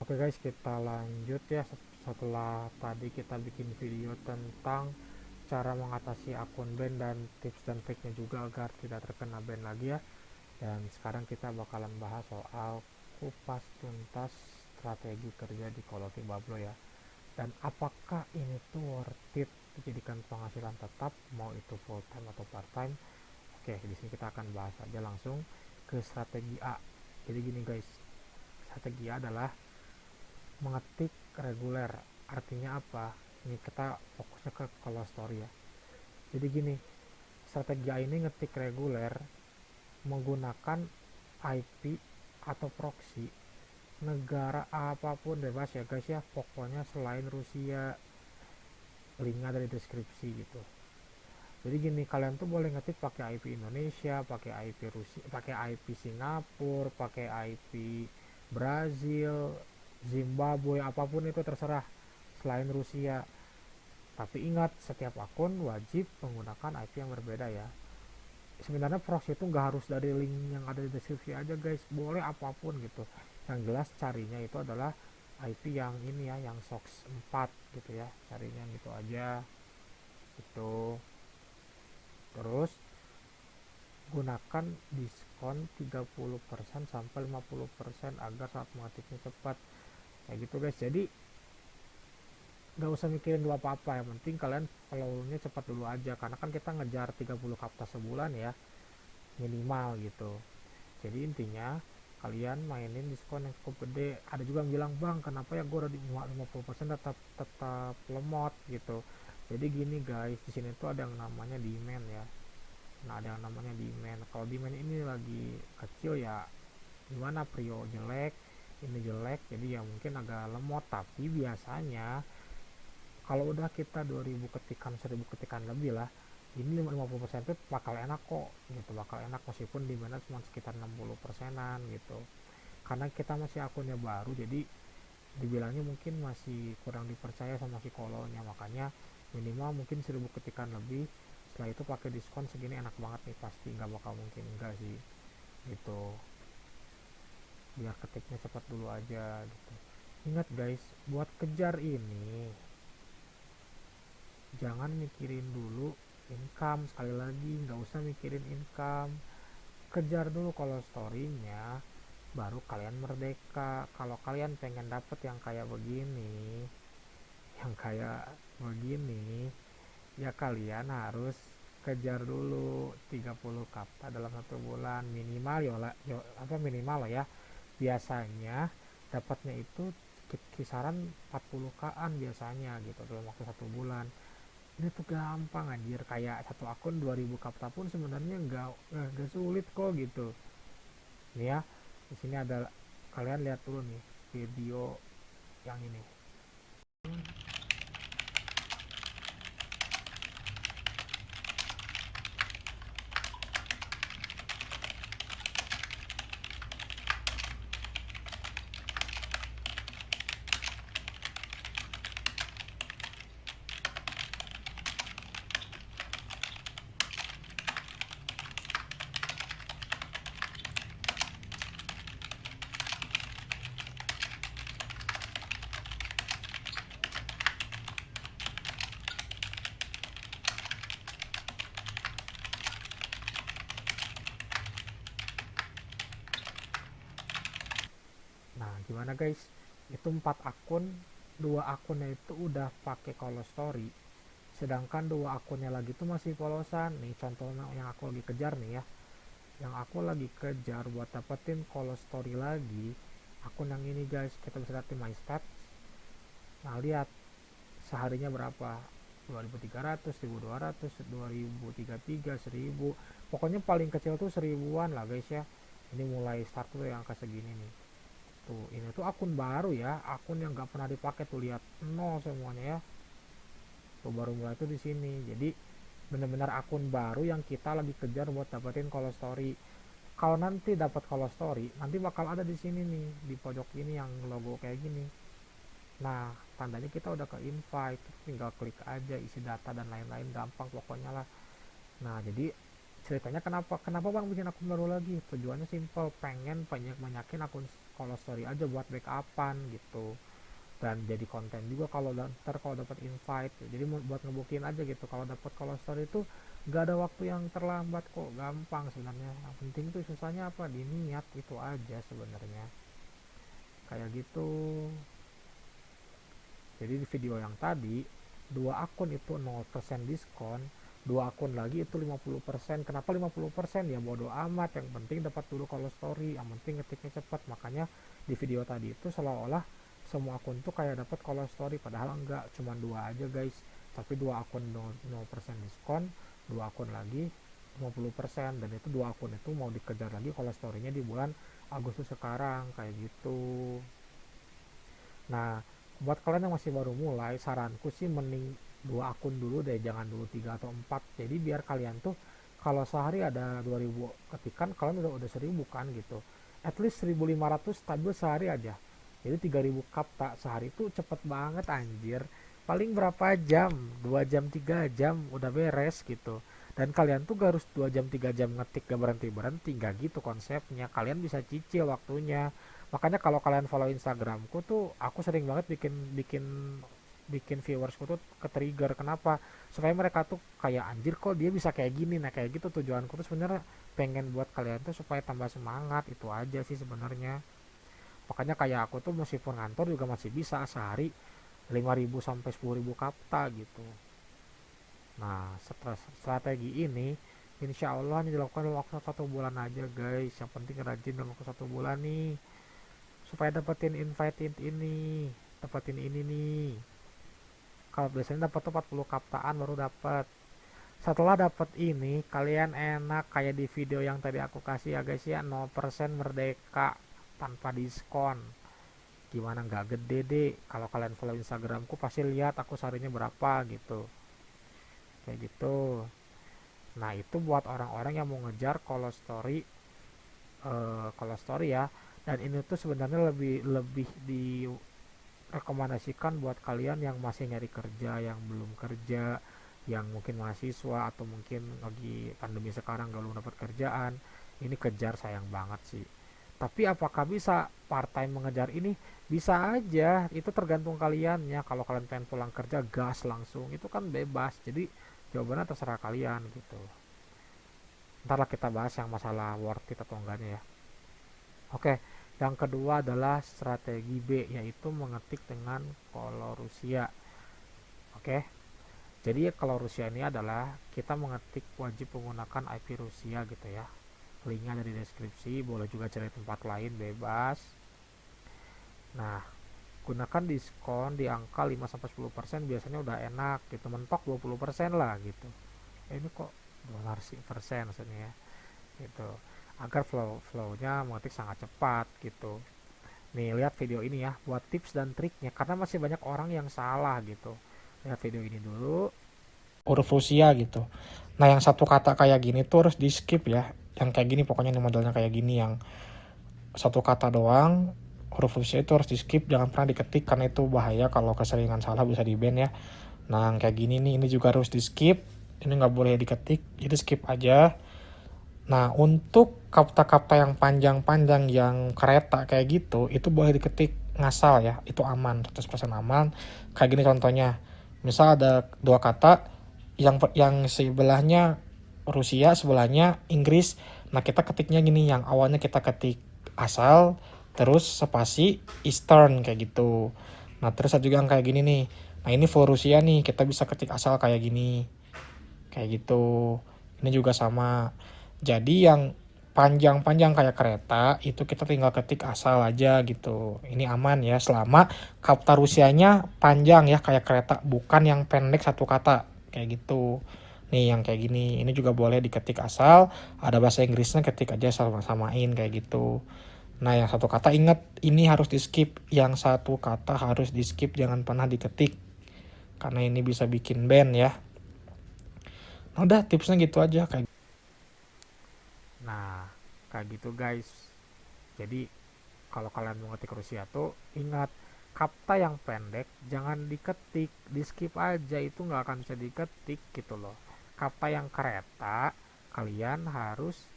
Oke guys, kita lanjut ya. Setelah tadi kita bikin video tentang cara mengatasi akun band dan tips dan triknya juga agar tidak terkena band lagi ya. Dan sekarang kita bakalan bahas soal kupas tuntas strategi kerja di Call of Duty Bablo ya. Dan apakah ini tuh worth it dijadikan penghasilan tetap, mau itu full time atau part time? Oke, di sini kita akan bahas aja langsung ke strategi A. Jadi gini guys, strategi A adalah mengetik reguler. Artinya apa? Ini kita fokusnya ke call story ya. Jadi gini, strategi ini ngetik reguler menggunakan IP atau proxy negara apapun bebas ya guys ya, pokoknya selain Rusia. Linknya dari deskripsi gitu. Jadi gini, kalian tuh boleh ngetik pakai IP Indonesia, pakai IP Rusia, pakai IP Singapura, pakai IP Brazil, Zimbabwe, apapun itu terserah selain Rusia. Tapi ingat, setiap akun wajib menggunakan IP yang berbeda ya. Sebenarnya proxy itu nggak harus dari link yang ada di deskripsi aja guys, boleh apapun gitu. Yang jelas carinya itu adalah IP yang ini ya, yang SOX 4 gitu ya, carinya gitu aja. Itu terus gunakan diskon 30% sampai 50% agar saat mengetiknya cepat kayak gitu guys. Jadi nggak usah mikirin dulu apa-apa, yang penting kalian follownya cepat dulu aja, karena kan kita ngejar 30 kapta sebulan ya minimal gitu. Jadi intinya kalian mainin diskon yang cukup gede. Ada juga yang bilang, bang kenapa ya gue udah di 50% tetap tetap lemot gitu. Jadi gini guys, di sini tuh ada yang namanya demand ya. Nah, ada yang namanya demand. Kalau demand ini lagi kecil ya gimana, prio jelek, ini jelek, jadi ya mungkin agak lemot. Tapi biasanya kalau udah kita 2000 ketikan, 1000 ketikan lebih lah, ini 50% itu bakal enak kok gitu, bakal enak meskipun dimana cuma sekitar 60 persenan gitu. Karena kita masih akunnya baru, jadi dibilangnya mungkin masih kurang dipercaya sama si kolonya, makanya minimal mungkin 1000 ketikan lebih. Setelah itu pakai diskon segini enak banget nih, pasti nggak bakal mungkin enggak sih gitu. Biar ketiknya cepat dulu aja gitu. Ingat guys, buat kejar ini jangan mikirin dulu income. Sekali lagi, nggak usah mikirin income, kejar dulu kalau storynya, baru kalian merdeka. Kalau kalian pengen dapet yang kayak begini, yang kayak begini, ya kalian harus kejar dulu 30 kapta dalam 1 bulan minimal ya, apa minimal lah ya. Biasanya dapatnya itu kisaran 40 kaan biasanya gitu dalam waktu 1 bulan. Ini tuh gampang anjir, kayak satu akun 2000 kapta pun sebenarnya nggak sulit kok gitu. Ini ya, di sini ada, kalian lihat dulu nih video yang ini. Nah, gimana guys? Itu 4 akun, 2 akunnya itu udah pakai call story, sedangkan 2 akunnya lagi tuh masih polosan. Nih contohnya yang aku lagi kejar nih ya. Yang aku lagi kejar buat dapetin call story lagi, akun yang ini guys. Kita bisa lihat di my stats. Nah, lihat seharinya berapa, 2300, 1200, 2033, 1000. Pokoknya paling kecil tuh 1000-an lah guys ya. Ini mulai start tuh yang angka segini nih. Tuh, ini tuh akun baru ya, akun yang nggak pernah dipakai tuh, lihat nol semuanya ya. Tuh baru mulai tuh di sini. Jadi benar-benar akun baru yang kita lagi kejar buat dapetin call story. Kalau nanti dapat call story, nanti bakal ada di sini nih, di pojok ini yang logo kayak gini. Nah, tandanya kita udah ke invite, tinggal klik aja isi data dan lain-lain, gampang pokoknya lah. Nah, jadi ceritanya kenapa bang bikin akun baru lagi, tujuannya simple, pengen banyakin akun Call Story aja buat backupan gitu, dan jadi konten juga kalau ntar kalau dapat invite, jadi buat ngebuktiin aja gitu kalau dapat Call Story itu gak ada waktu yang terlambat kok, gampang sebenarnya, yang penting tuh susahnya apa, di niat itu aja sebenarnya, kayak gitu. Jadi di video yang tadi, dua akun itu 0% diskon, dua akun lagi itu 50%. Kenapa 50%? Ya bodo amat, yang penting dapat dulu Call Story, yang penting ngetiknya cepat. Makanya di video tadi itu seolah-olah semua akun tuh kayak dapat Call Story, padahal enggak, cuma dua aja guys. Tapi dua akun 0% diskon, dua akun lagi 50%, dan itu dua akun itu mau dikejar lagi Call Story-nya di bulan Agustus sekarang, kayak gitu. Nah, buat kalian yang masih baru mulai, saranku sih mending dua akun dulu deh, jangan dulu tiga atau empat. Jadi biar kalian tuh kalau sehari ada 2000 ketikan, kalian udah 1000 kan gitu. At least 1500 stabil sehari aja. Jadi 3000 kapta sehari itu cepet banget anjir. Paling berapa jam? 2 jam 3 jam udah beres gitu. Dan kalian tuh gak harus 2 jam 3 jam ngetik gak berhenti-berhenti, gak gitu konsepnya. Kalian bisa cicil waktunya. Makanya kalau kalian follow Instagramku tuh aku sering banget bikin bikin bikin viewersku tuh ke trigger, kenapa, supaya mereka tuh kayak anjir kok dia bisa kayak gini. Nah kayak gitu tujuanku tuh sebenarnya, pengen buat kalian tuh supaya tambah semangat, itu aja sih sebenarnya. Makanya kayak aku tuh meskipun ngantor juga masih bisa sehari 5000 sampai 10.000 kapta gitu. Nah strategi ini insya Allah ini dilakukan dalam waktu 1 bulan aja guys, yang penting rajin dalam waktu 1 bulan nih, supaya dapetin invite ini, dapetin ini nih. Kalau biasanya dapat tuh 40 kaptaan baru dapat. Setelah dapat ini, kalian enak kayak di video yang tadi aku kasih ya guys ya, 0% merdeka tanpa diskon. Gimana nggak gede deh? Kalau kalian follow Instagramku pasti lihat aku seharinya berapa gitu. Kayak gitu. Nah, itu buat orang-orang yang mau ngejar Call Story ya. Dan ini tuh sebenarnya lebih lebih direkomendasikan buat kalian yang masih nyari kerja, yang belum kerja, yang mungkin mahasiswa atau mungkin lagi pandemi sekarang belum dapat kerjaan. Ini kejar, sayang banget sih. Tapi apakah bisa part time mengejar ini? Bisa aja, itu tergantung kalian ya. Kalau kalian pengen pulang kerja gas langsung, itu kan bebas. Jadi jawabannya terserah kalian gitu. Ntar lah kita bahas yang masalah worth it atau enggaknya ya. Oke, yang kedua adalah strategi B, yaitu mengetik dengan kolor Rusia. Oke, jadi kalau Rusia ini adalah kita mengetik wajib menggunakan IP Rusia gitu ya. Linknya ada di deskripsi, boleh juga cari tempat lain bebas. Nah, gunakan diskon di angka 5-10%, biasanya udah enak gitu, mentok 20% lah gitu. Ini kok dolar sih persen maksudnya ya gitu, agar flownya mengetik sangat cepat gitu. Nih lihat video ini ya buat tips dan triknya, karena masih banyak orang yang salah gitu. Lihat video ini dulu. Huruf Rusia gitu. Nah yang satu kata kayak gini tuh harus di skip ya. Yang kayak gini pokoknya nih modelnya kayak gini, yang satu kata doang huruf Rusia itu harus di skip, jangan pernah diketik karena itu bahaya, kalau keseringan salah bisa di ban ya. Nah yang kayak gini nih, ini juga harus di skip, ini nggak boleh diketik, jadi skip aja. Nah, untuk kata-kata yang panjang-panjang yang kereta kayak gitu, itu boleh diketik ngasal ya, itu aman, 100% aman. Kayak gini contohnya, misal ada dua kata, yang sebelahnya Rusia, sebelahnya Inggris. Nah, kita ketiknya gini, yang awalnya kita ketik asal, terus spasi Eastern kayak gitu. Nah, terus ada juga yang kayak gini nih. Nah, ini full Rusia nih, kita bisa ketik asal kayak gini. Kayak gitu. Ini juga sama. Jadi yang panjang-panjang kayak kereta itu kita tinggal ketik asal aja gitu. Ini aman ya, selama kata Rusianya panjang ya kayak kereta, bukan yang pendek satu kata kayak gitu. Nih yang kayak gini, ini juga boleh diketik asal, ada bahasa Inggrisnya ketik aja sama-samain kayak gitu. Nah yang satu kata ingat ini harus di skip, yang satu kata harus di skip, jangan pernah diketik karena ini bisa bikin ban ya. Nah, udah tipsnya gitu aja kayak. Nah, kayak gitu guys. Jadi kalau kalian mau ngetik Rusia tuh ingat, kata yang pendek jangan diketik, di skip aja, itu nggak akan bisa diketik gitu loh. Kata yang kereta, kalian harus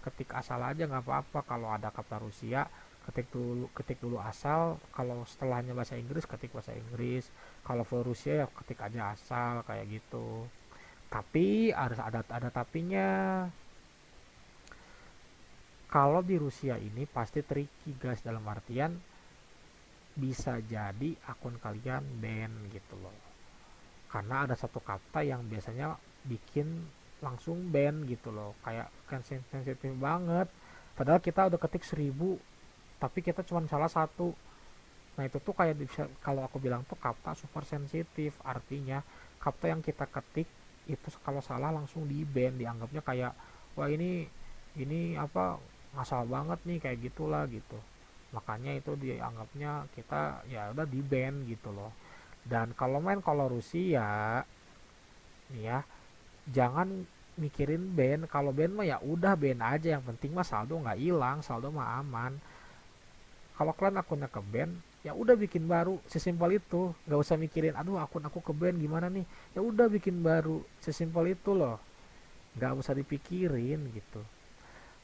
ketik asal aja nggak apa-apa. Kalau ada kata Rusia, ketik dulu asal. Kalau setelahnya bahasa Inggris, ketik bahasa Inggris. Kalau full Rusia ya ketik aja asal kayak gitu. Tapi harus ada tapinya. Kalau di Rusia ini pasti tricky guys, dalam artian bisa jadi akun kalian ban gitu loh. Karena ada satu kata yang biasanya bikin langsung ban gitu loh. Kayak kan sensitif banget. Padahal kita udah ketik 1000 tapi kita cuma salah satu. Nah itu tuh kayak kalau aku bilang tuh kata super sensitif. Artinya kata yang kita ketik itu kalau salah langsung di ban, dianggapnya kayak wah ini apa ngasal banget nih kayak gitulah gitu. Makanya itu dianggapnya kita ya udah di ban gitu loh. Dan kalau Rusia nih ya, jangan mikirin ban. Kalau ban mah ya udah ban aja, yang penting mah saldo nggak hilang, saldo mah aman. Kalau kalian akunnya ke ban, ya udah bikin baru, sesimpel itu. Nggak usah mikirin aduh akun aku ke ban gimana nih, ya udah bikin baru, sesimpel itu loh, nggak usah dipikirin gitu.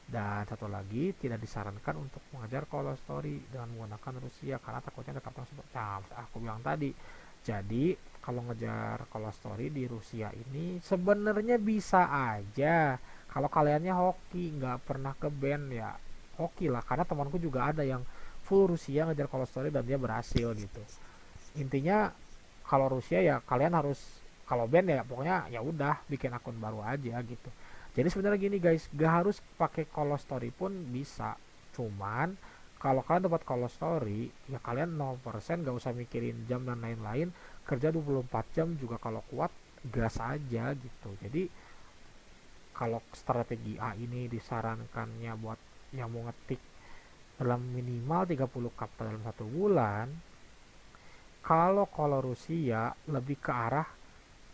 Dan satu lagi, tidak disarankan untuk mengejar call story dengan menggunakan Rusia karena takutnya ada kapal seperti aku bilang tadi. Jadi kalau ngejar call story di Rusia ini sebenarnya bisa aja kalau kaliannya hoki, nggak pernah ke band ya hoki lah. Karena temanku juga ada yang full Rusia ngejar call story dan dia berhasil gitu. Intinya kalau Rusia ya kalian harus, kalau band ya pokoknya ya udah bikin akun baru aja gitu. Jadi sebenarnya gini guys, gak harus pakai call story pun bisa. Cuman kalau kalian dapat call story ya kalian 0% gak usah mikirin jam dan lain-lain, kerja 24 jam juga kalau kuat gas aja gitu. Jadi kalau strategi A ini disarankannya buat yang mau ngetik dalam minimal 30 kata dalam 1 bulan. Kalau Rusia lebih ke arah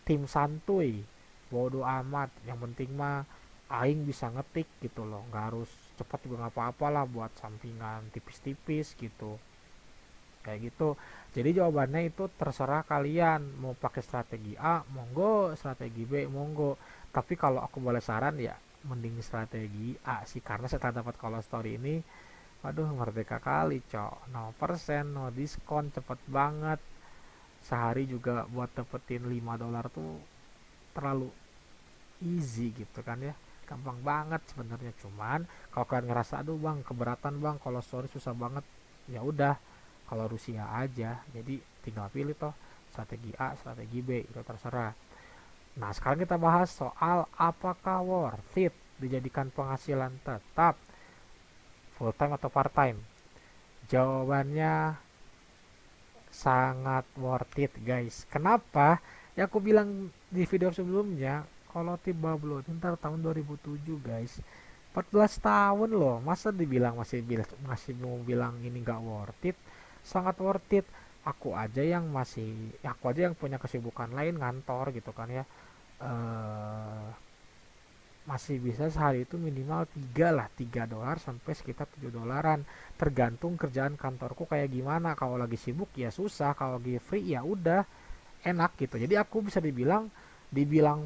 tim santuy, bodo amat, yang penting mah aing bisa ngetik gitu loh, nggak harus cepat juga nggak apa-apa lah, buat sampingan tipis-tipis gitu kayak gitu. Jadi jawabannya itu terserah kalian mau pakai strategi A monggo, strategi B monggo, tapi kalau aku boleh saran ya mending strategi A sih, karena setelah dapat call story ini waduh merdeka kali cok, 0% no diskon, cepet banget. Sehari juga buat dapetin $5 tuh terlalu easy gitu kan ya, gampang banget sebenarnya. Cuman kalau kalian ngerasa aduh bang keberatan bang kalau story susah banget, ya udah kalau Rusia aja. Jadi tinggal pilih toh strategi A strategi B itu terserah. Nah sekarang kita bahas soal apakah worth it dijadikan penghasilan tetap, full time atau part time. Jawabannya sangat worth it guys. Kenapa? Ya aku bilang di video sebelumnya, kalau tiba belum ntar tahun 2007 guys, 14 tahun loh, masa dibilang masih mau bilang ini nggak worth it? Sangat worth it. Aku aja yang punya kesibukan lain ngantor gitu kan ya, eh masih bisa sehari itu minimal 3 sampai sekitar $7, tergantung kerjaan kantorku kayak gimana. Kalau lagi sibuk ya susah, kalau lagi free ya udah enak gitu. Jadi aku bisa dibilang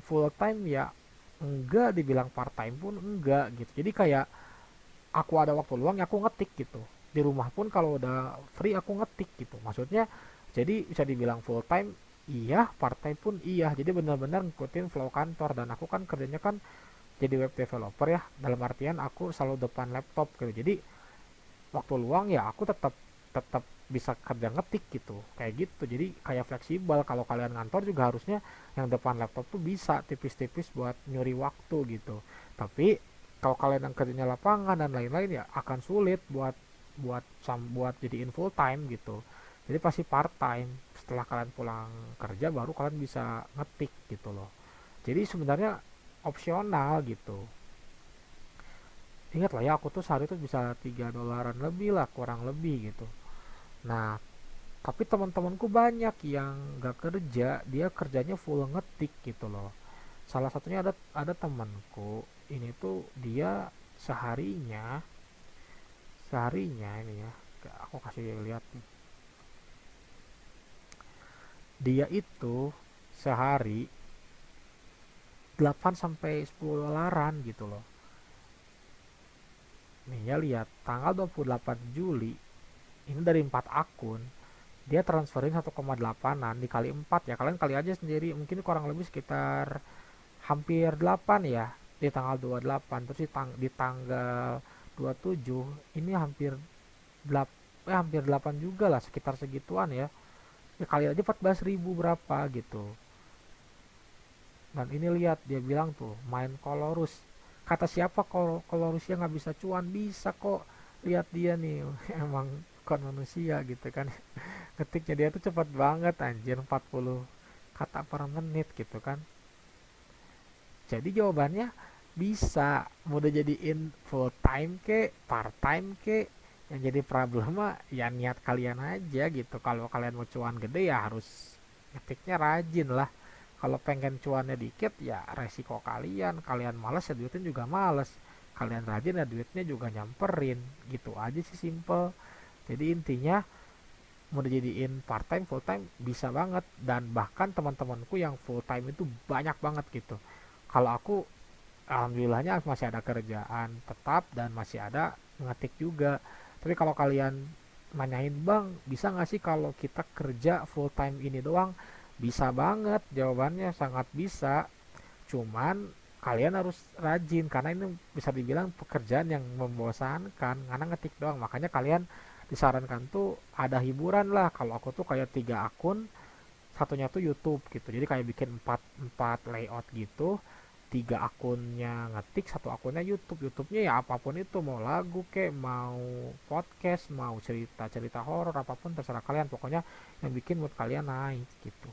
full time ya enggak, dibilang part time pun enggak gitu. Jadi kayak aku ada waktu luang ya aku ngetik gitu. Di rumah pun kalau udah free aku ngetik gitu. Maksudnya jadi bisa dibilang full time iya, part time pun iya. Jadi benar-benar ngikutin flow kantor, dan aku kan kerjanya kan jadi web developer ya, dalam artian aku selalu depan laptop gitu. Jadi waktu luang ya aku tetap tetap bisa kerja ngetik gitu kayak gitu. Jadi kayak fleksibel. Kalau kalian ngantor juga harusnya yang depan laptop tuh bisa tipis-tipis buat nyuri waktu gitu. Tapi kalau kalian yang kerjanya lapangan dan lain-lain ya akan sulit buat jadiin full time gitu. Jadi pasti part time, setelah kalian pulang kerja baru kalian bisa ngetik gitu loh. Jadi sebenarnya opsional gitu. Ingat lah ya, aku tuh sehari tuh bisa $3 lebih lah kurang lebih gitu. Nah tapi teman-temanku banyak yang gak kerja, dia kerjanya full ngetik gitu loh. Salah satunya ada temanku ini tuh, dia seharinya seharinya ini ya, aku kasih lihat nih. Dia itu sehari 8 sampai 10 dolaran gitu loh. Nih ya, lihat tanggal 28 Juli ini dari 4 akun dia transferin 1,8an dikali 4 ya, kalian kali aja sendiri, mungkin kurang lebih sekitar hampir 8 ya di tanggal 28, terus di tanggal 27 ini hampir 8 juga lah, sekitar segituan ya. Ya kali aja 14.000 berapa gitu. Dan ini lihat dia bilang tuh main Colorus. Kata siapa kalau Colorusnya nggak bisa cuan? Bisa kok. Lihat dia nih, emang kon manusia gitu kan. Ketiknya dia tuh cepat banget anjir, 40 kata per menit gitu kan. Jadi jawabannya bisa, mau udah jadiin full time ke part time ke, yang jadi problem mah ya niat kalian aja gitu. Kalau kalian mau cuan gede ya harus ngetiknya rajin lah. Kalau pengen cuannya dikit ya resiko kalian, kalian males ya duitnya juga males, kalian rajin ya duitnya juga nyamperin, gitu aja sih, simple. Jadi intinya mau dijadiin part time full time bisa banget, dan bahkan teman-temanku yang full time itu banyak banget gitu. Kalau aku alhamdulillahnya masih ada kerjaan tetap dan masih ada ngetik juga. Tapi kalau kalian nanyain bang bisa nggak sih kalau kita kerja full time ini doang, bisa banget, jawabannya sangat bisa. Cuman kalian harus rajin karena ini bisa dibilang pekerjaan yang membosankan karena ngetik doang. Makanya kalian disarankan tuh ada hiburan lah. Kalau aku tuh kayak 3 akun, satunya tuh YouTube gitu, jadi kayak bikin empat empat layout gitu, 3 akunnya ngetik, satu akunnya YouTube-nya ya apapun itu, mau lagu kek, mau podcast, mau cerita cerita horor, apapun terserah kalian, pokoknya yang bikin mood kalian naik gitu.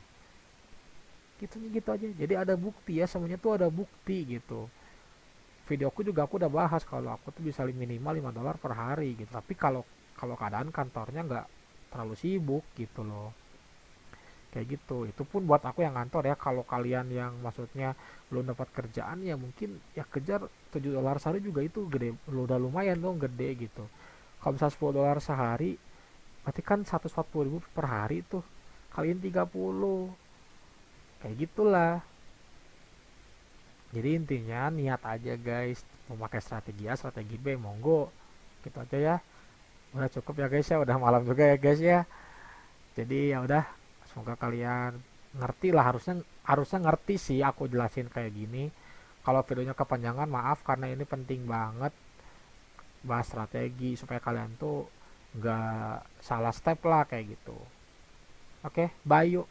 Gitu aja, jadi ada bukti ya, semuanya tuh ada bukti gitu. Videoku juga aku udah bahas kalau aku tuh bisa minimal $5 per hari gitu, tapi kalau kalau keadaan kantornya nggak terlalu sibuk gitu loh, kayak gitu. Itu pun buat aku yang kantor ya. Kalau kalian yang maksudnya belum dapat kerjaan ya mungkin ya kejar $7 sehari juga, itu gede, udah lumayan dong, gede gitu. Kalau misalnya $10 sehari berarti kan 140.000 per hari tuh, kalian 30, kayak gitulah. Jadi intinya niat aja guys, memakai strategi A strategi B, monggo, gitu aja ya. Udah cukup ya guys ya, udah malam juga ya guys ya. Jadi ya udah, semoga kalian ngerti lah, harusnya harusnya ngerti sih aku jelasin kayak gini. Kalau videonya kepanjangan maaf, karena ini penting banget bahas strategi supaya kalian tuh nggak salah step lah kayak gitu. Oke, bye yuk.